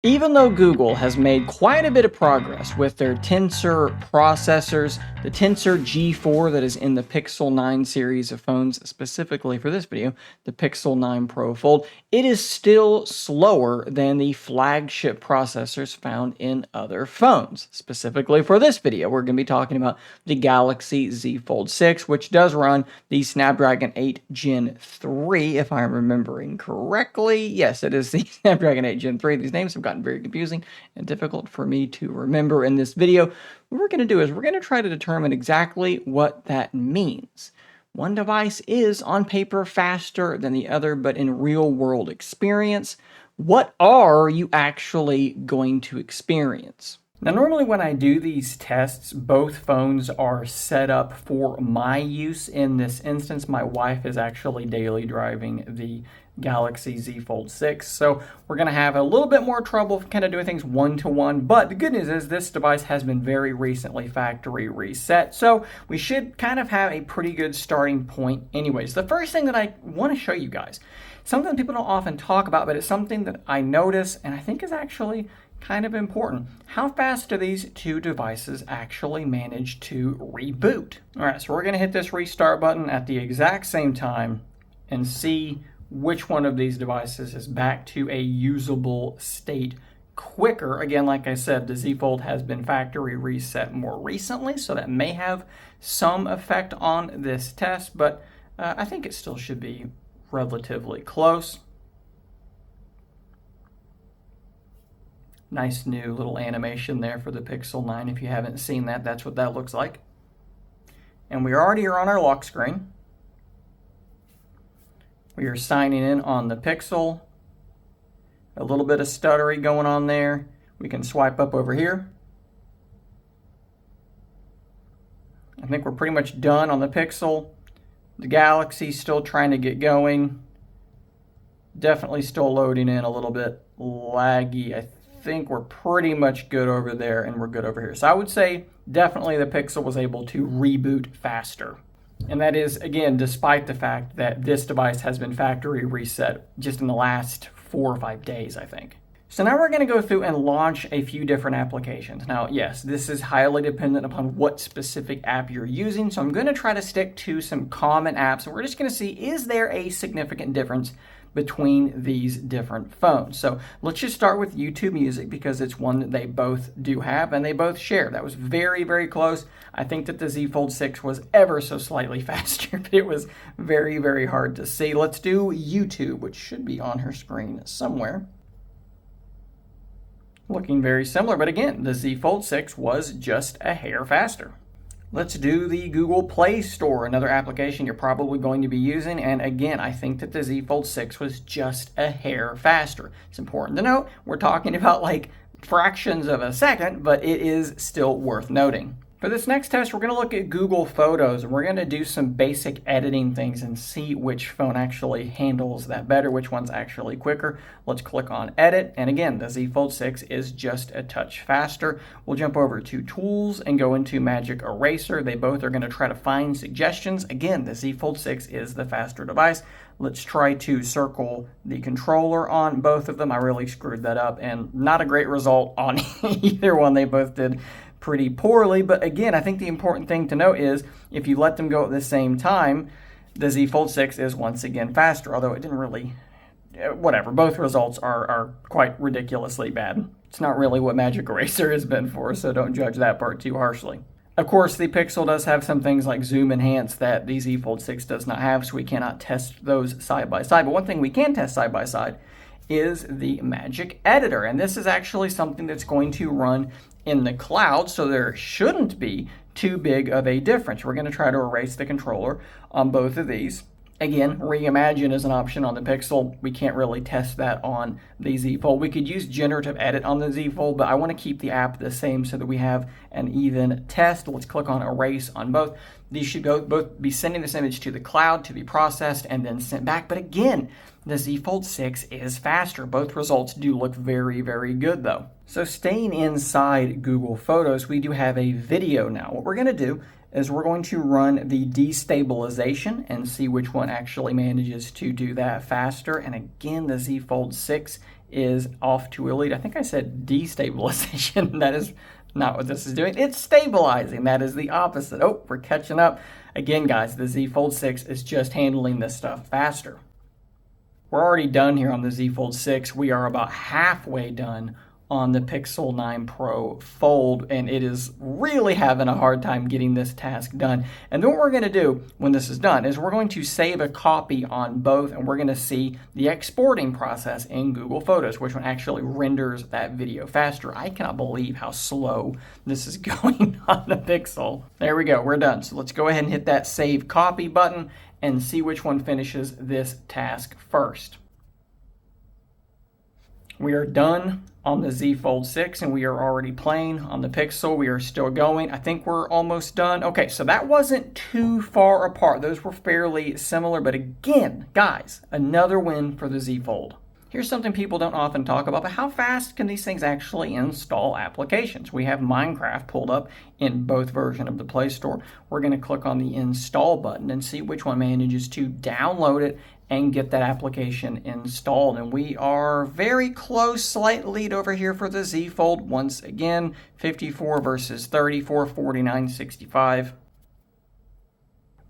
Even though Google has made quite a bit of progress with their Tensor processors, the Tensor G4 that is in the Pixel 9 series of phones, specifically for this video, the Pixel 9 Pro Fold, it is still slower than the flagship processors found in other phones. Specifically for this video, we're going to be talking about the Galaxy Z Fold 6, which does run the Snapdragon 8 Gen 3, if I'm remembering correctly. Yes, it is the Snapdragon 8 Gen 3. These names have gotten very confusing and difficult for me to remember in this video. What we're going to do is we're going to try to determine exactly what that means. One device is on paper faster than the other, but in real world experience, what are you actually going to experience? Now, normally when I do these tests, both phones are set up for my use. In this instance, my wife is actually daily driving the Galaxy Z Fold 6, so we're going to have a little bit more trouble kind of doing things one-to-one, but the good news is this device has been very recently factory reset, so we should kind of have a pretty good starting point anyways. The first thing that I want to show you guys, something that people don't often talk about, but it's something that I notice and I think is actually kind of important. How fast do these two devices actually manage to reboot? All right, so we're going to hit this restart button at the exact same time and see which one of these devices is back to a usable state quicker. Again, like I said, the Z Fold has been factory reset more recently, so that may have some effect on this test, but I think it still should be relatively close. Nice new little animation there for the Pixel 9. If you haven't seen that, that's what that looks like. And we already are on our lock screen. We are signing in on the Pixel. A little bit of stuttery going on there. We can swipe up over here. I think we're pretty much done on the Pixel. The Galaxy's still trying to get going. Definitely still loading in, a little bit laggy. I think we're pretty much good over there and we're good over here. So I would say definitely the Pixel was able to reboot faster. And that is, again, despite the fact that this device has been factory reset just in the last 4 or 5 days, I think. So now we're going to go through and launch a few different applications. Now, yes, this is highly dependent upon what specific app you're using. So I'm going to try to stick to some common apps. And we're just going to see, is there a significant difference between these different phones? So let's just start with YouTube Music because it's one that they both do have and they both share. That was very, very close. I think that the Z Fold 6 was ever so slightly faster, but it was very, very hard to see. Let's do YouTube, which should be on her screen somewhere. Looking very similar, but again, the Z Fold 6 was just a hair faster. Let's do the Google Play Store, another application you're probably going to be using. And again, I think that the Z Fold 6 was just a hair faster. It's important to note, we're talking about like fractions of a second, but it is still worth noting. For this next test, we're going to look at Google Photos, and we're going to do some basic editing things and see which phone actually handles that better, which one's actually quicker. Let's click on Edit, and again, the Z Fold 6 is just a touch faster. We'll jump over to Tools and go into Magic Eraser. They both are going to try to find suggestions. Again, the Z Fold 6 is the faster device. Let's try to circle the controller on both of them. I really screwed that up, and not a great result on either one. They both did pretty poorly, but again, I think the important thing to note is if you let them go at the same time, the Z Fold 6 is once again faster, although it didn't really, whatever, both results are quite ridiculously bad. It's not really what Magic Eraser has been for, so don't judge that part too harshly. Of course, the Pixel does have some things like Zoom Enhance that the Z Fold 6 does not have, so we cannot test those side by side, but one thing we can test side by side is the Magic Editor, and this is actually something that's going to run in the cloud, so there shouldn't be too big of a difference. We're going to try to erase the controller on both of these. Again, Reimagine is an option on the Pixel. We can't really test that on the Z Fold. We could use Generative Edit on the Z Fold, but I want to keep the app the same so that we have an even test. Let's click on Erase on both. These should both be sending this image to the cloud to be processed and then sent back. But again, the Z Fold 6 is faster. Both results do look very, very good though. So staying inside Google Photos, we do have a video now. What we're going to do is we're going to run the destabilization and see which one actually manages to do that faster. And again, the Z Fold 6 is off to elite. I think I said destabilization. That is not what this is doing. It's stabilizing. That is the opposite. Oh, we're catching up. Again, guys, the Z Fold 6 is just handling this stuff faster. We're already done here on the Z Fold 6. We are about halfway done on the Pixel 9 Pro Fold, and it is really having a hard time getting this task done. And then what we're going to do when this is done is we're going to save a copy on both, and we're going to see the exporting process in Google Photos, which one actually renders that video faster. I cannot believe how slow this is going on the Pixel. There we go, we're done. So let's go ahead and hit that Save Copy button and see which one finishes this task first. We are done on the Z Fold 6, and we are already playing on the Pixel. We are still going. I think we're almost done. Okay, so that wasn't too far apart. Those were fairly similar, but again, guys, another win for the Z Fold. Here's something people don't often talk about, but how fast can these things actually install applications? We have Minecraft pulled up in both versions of the Play Store. We're going to click on the Install button and see which one manages to download it and get that application installed. And we are very close, slight lead over here for the Z Fold. Once again, 54 versus 34, 49, 65.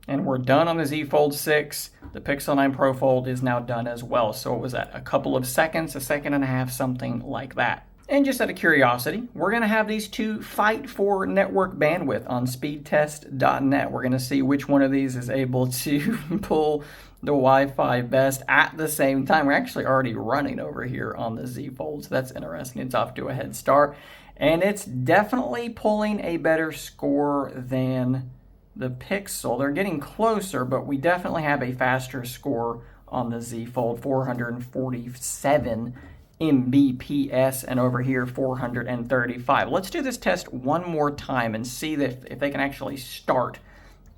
And we're done on the Z Fold 6. The Pixel 9 Pro Fold is now done as well. So it was at a couple of seconds, a second and a half, something like that. And just out of curiosity, we're going to have these two fight for network bandwidth on speedtest.net. We're going to see which one of these is able to pull the Wi-Fi best at the same time. We're actually already running over here on the Z Fold, so that's interesting. It's off to a head start. And it's definitely pulling a better score than the Pixel. They're getting closer, but we definitely have a faster score on the Z Fold, 447 Mbps, and over here 435. Let's do this test one more time and see that if they can actually start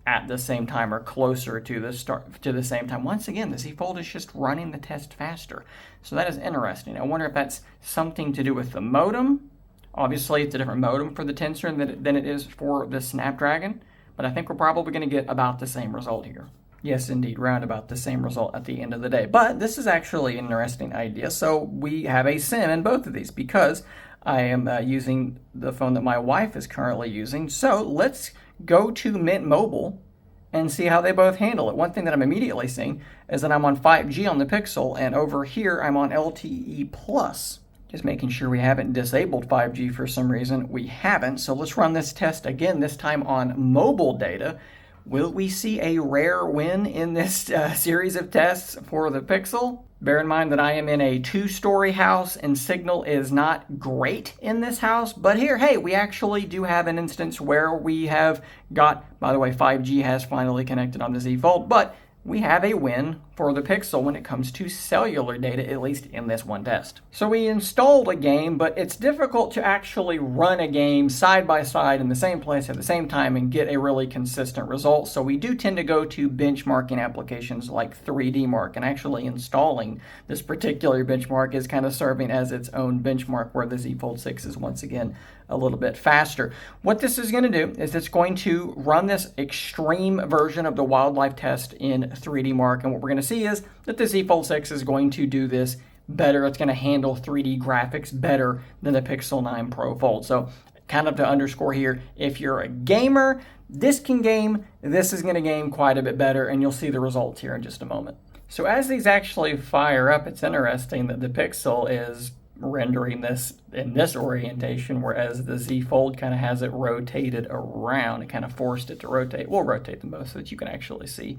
at the same time or closer to the same time. Once again, the Z Fold is just running the test faster. So that is interesting. I wonder if that's something to do with the modem. Obviously, it's a different modem for the Tensor than it is for the Snapdragon, but I think we're probably going to get about the same result here. Yes, indeed, round about the same result at the end of the day. But this is actually an interesting idea. So we have a SIM in both of these because I am using the phone that my wife is currently using. So let's go to Mint Mobile and see how they both handle it. One thing that I'm immediately seeing is that I'm on 5G on the Pixel, and over here I'm on LTE Plus. Just making sure we haven't disabled 5G for some reason. We haven't, so let's run this test again, this time on mobile data. Will we see a rare win in this series of tests for the Pixel? Bear in mind that I am in a 2-story house and signal is not great in this house, but here, hey, we actually do have an instance where we have got, by the way, 5G has finally connected on the Z Fold, but we have a win for the Pixel when it comes to cellular data, at least in this one test. So we installed a game, but it's difficult to actually run a game side by side in the same place at the same time and get a really consistent result. So we do tend to go to benchmarking applications like 3D Mark, and actually installing this particular benchmark is kind of serving as its own benchmark, where the Z Fold 6 is once again a little bit faster. What this is going to do is it's going to run this extreme version of the wildlife test in 3D Mark, and what we're going to see is that the Z Fold 6 is going to do this better. It's going to handle 3D graphics better than the Pixel 9 Pro Fold. So kind of to underscore here, if you're a gamer, this can game, this is going to game quite a bit better, and you'll see the results here in just a moment. So as these actually fire up, it's interesting that the Pixel is rendering this in this orientation, whereas the Z Fold kind of has it rotated around. It kind of forced it to rotate. We'll rotate them both so that you can actually see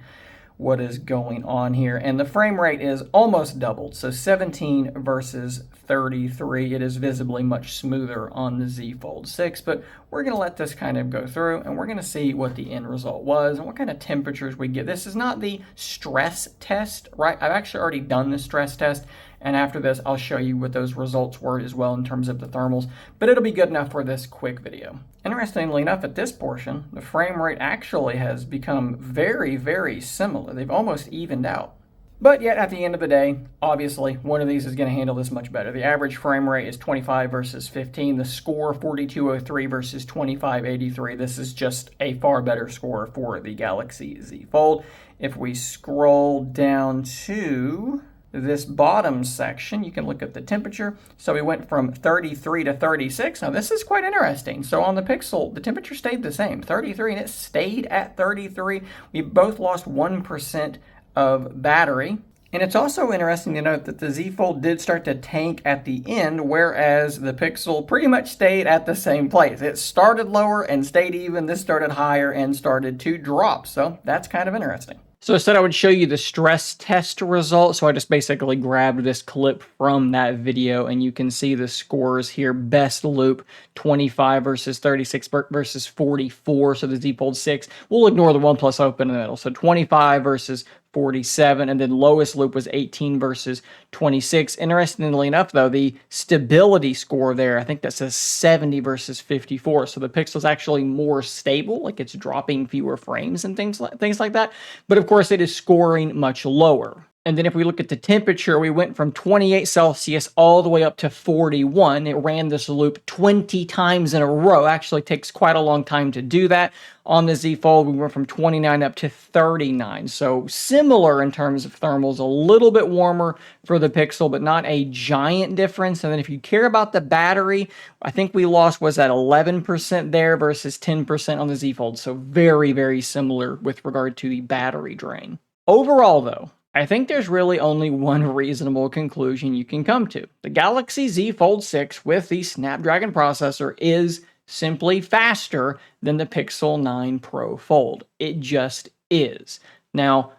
what is going on here. And the frame rate is almost doubled, so 17 versus 33. It is visibly much smoother on the Z Fold 6, but we're going to let this kind of go through, and we're going to see what the end result was and what kind of temperatures we get. This is not the stress test, right? I've actually already done the stress test, and after this, I'll show you what those results were as well in terms of the thermals, but it'll be good enough for this quick video. Interestingly enough, at this portion, the frame rate actually has become very, very similar. They've almost evened out. But yet, at the end of the day, obviously, one of these is going to handle this much better. The average frame rate is 25 versus 15. The score, 4203 versus 2583. This is just a far better score for the Galaxy Z Fold. If we scroll down to this bottom section, you can look at the temperature. So we went from 33 to 36. Now this is quite interesting. So on the Pixel, the temperature stayed the same, 33, and it stayed at 33. We both lost 1% of battery. And it's also interesting to note that the Z Fold did start to tank at the end, whereas the Pixel pretty much stayed at the same place. It started lower and stayed even. This started higher and started to drop. So that's kind of interesting. So I said I would show you the stress test results. So I just basically grabbed this clip from that video and you can see the scores here. Best loop, 25 versus 36 versus 44. So the Z Fold 6, we'll ignore the OnePlus Open in the middle. So 25 versus 47, and then lowest loop was 18 versus 26. Interestingly enough, though, the stability score there, I think that says 70 versus 54. So the Pixel's actually more stable, like it's dropping fewer frames and things like that. But of course, it is scoring much lower. And then if we look at the temperature, we went from 28 Celsius all the way up to 41. It ran this loop 20 times in a row. Actually takes quite a long time to do that. On the Z Fold, we went from 29 up to 39. So similar in terms of thermals, a little bit warmer for the Pixel, but not a giant difference. And then if you care about the battery, I think we lost, was that 11% there versus 10% on the Z Fold. So very, very similar with regard to the battery drain. Overall, though, I think there's really only one reasonable conclusion you can come to. The Galaxy Z Fold 6 with the Snapdragon processor is simply faster than the Pixel 9 Pro Fold. It just is. Now,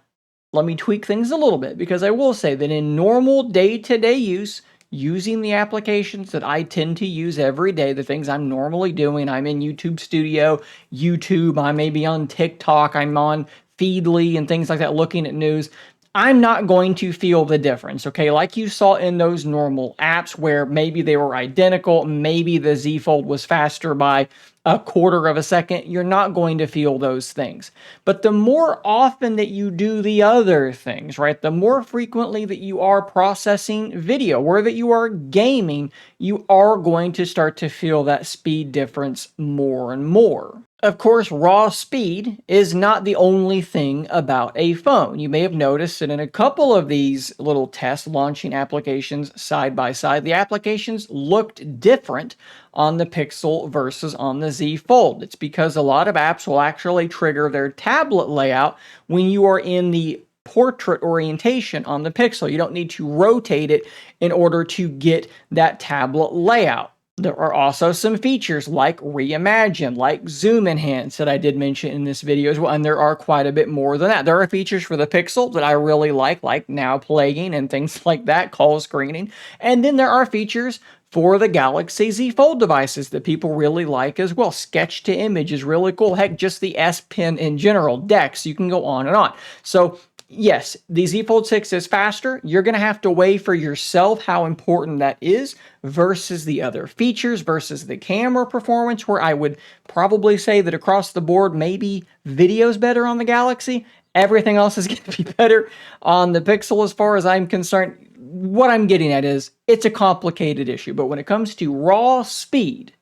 let me tweak things a little bit, because I will say that in normal day-to-day use, using the applications that I tend to use every day, the things I'm normally doing, I'm in YouTube Studio, YouTube, I may be on TikTok, I'm on Feedly and things like that, looking at news, I'm not going to feel the difference, okay? Like you saw in those normal apps where maybe they were identical, maybe the Z Fold was faster by a quarter of a second, you're not going to feel those things. But the more often that you do the other things, right, the more frequently that you are processing video, or that you are gaming, you are going to start to feel that speed difference more and more. Of course, raw speed is not the only thing about a phone. You may have noticed that in a couple of these little test launching applications side by side, the applications looked different on the Pixel versus on the Z Fold. It's because a lot of apps will actually trigger their tablet layout when you are in the portrait orientation on the Pixel. You don't need to rotate it in order to get that tablet layout. There are also some features like Reimagine, like Zoom Enhance that I did mention in this video as well, and there are quite a bit more than that. There are features for the Pixel that I really like Now Playing and things like that, call screening. And then there are features for the Galaxy Z Fold devices that people really like as well. Sketch to image is really cool. Heck, just the S Pen in general, Dex, you can go on and on. So yes, the Z Fold 6 is faster. You're going to have to weigh for yourself how important that is versus the other features, versus the camera performance, where I would probably say that across the board, maybe video's better on the Galaxy. Everything else is going to be better on the Pixel as far as I'm concerned. What I'm getting at is it's a complicated issue, but when it comes to raw speed,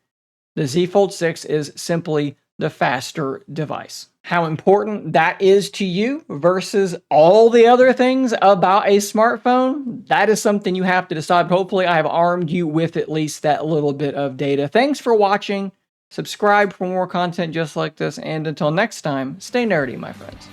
the Z Fold 6 is simply the faster device. How important that is to you versus all the other things about a smartphone, that is something you have to decide. Hopefully I have armed you with at least that little bit of data. Thanks for watching. Subscribe for more content just like this, and until next time, stay nerdy, my friends.